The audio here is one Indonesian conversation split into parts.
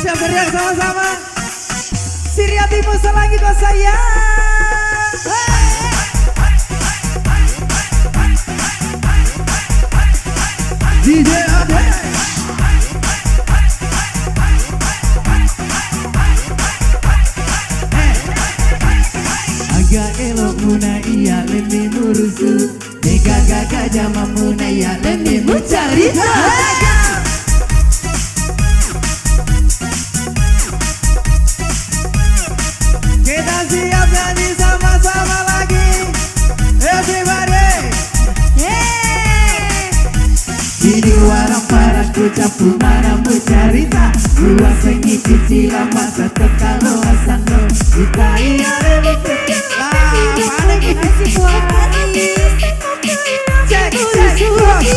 siap beriak sama-sama. Siriatimu selagi kau sayang. DJ Ade. Agak elok muna iya leni murusu. Nega gaga jama muna iya leni mucarita. Kita siap nyanyi sama-sama lagi. Everybody. Ini warang parah ku capu mana mu carita. Luas sengi cicilan masa tekalo asando. Kita iya lebih paling kasih kuari. Cek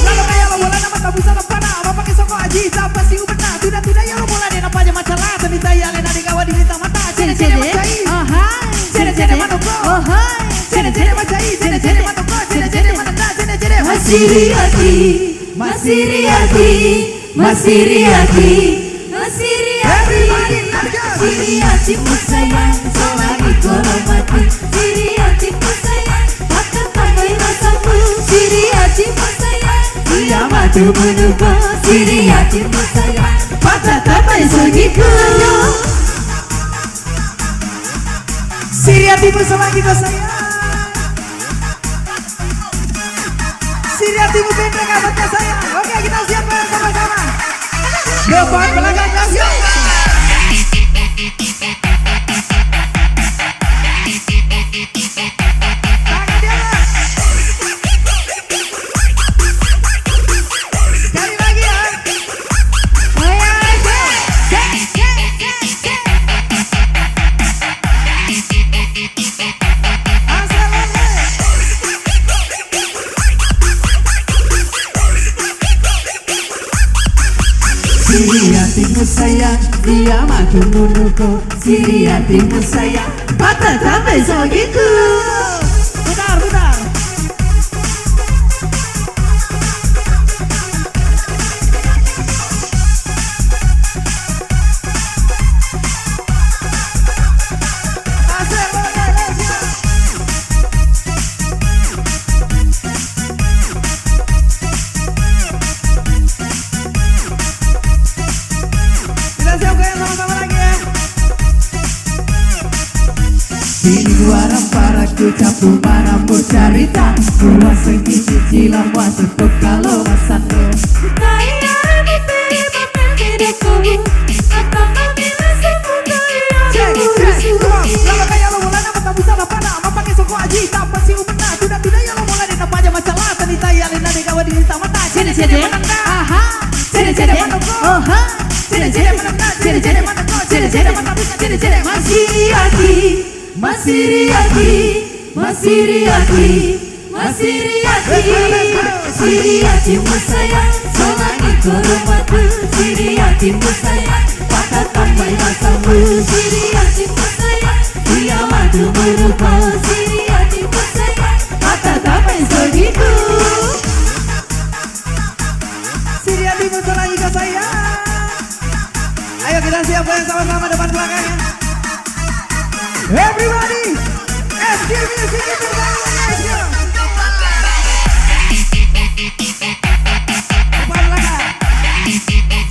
lalu kaya lo bola nama tak bisa lepana. Apa pakai soko aji sampai si ubena. Tidak ya lo bola dia napanya macalah. Tenita ya lena di kawa di lita mata. Cede macai. Cede manoko. Cede macai. Cede manoko. Cede manata. Cede Masiriati. Masiriati. Masiriati. Masiriati. Siriati musayang selagi kau mati. Siriati musayang akan tambahin rasamu. Siriati musayang dia maju menunggu. Siriati musayang patah tambahin segiku. Siriati selagi kau sayang. Siriati benteng abadnya sayang. Oke kita siap sama-sama. Depan belakang siap. Siriatimu sayang, dia maju menunggu. Siriatimu sayang, patah sampai segitu. Putar. Ini warang parah ku capu mana mu carita. Luas sengi cicilan masuk ke kalau masando. Lama kaya lo bola nama tak bisa lapana. Apa pakai soko aji tanpa si ubena. Tidak ya lo bola di napanya macalah. Tenita ya lena di kawa di lita mata. Cede mananda. Cede manoko. Cede mananda. Cede manoko. Cede mananda. Cede Masiriati. Masiriati. Siriati musayang selagi kau mati. Siriati musayang patah tambai rasamu. Siriati musayang dia maju menunggu. Siriati musayang patah tambai segitu. Siriati selagi kau sayang. Ayo kita siap sama-sama depan belakangnya. Everybody, excuse me, sing it together. Depan belakang.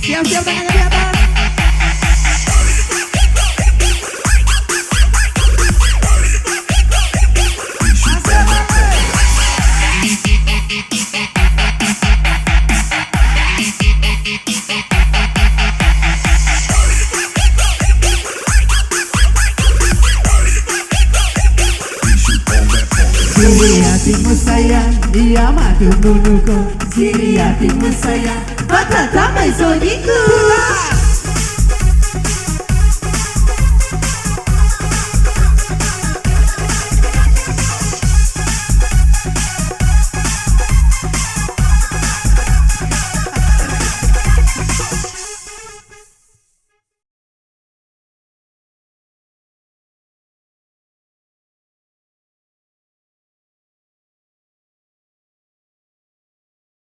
Siap-siap tangannya di atas. Siriatimu sayang, dia maju menunggu. Siriatimu sayang, patah tambai segitu.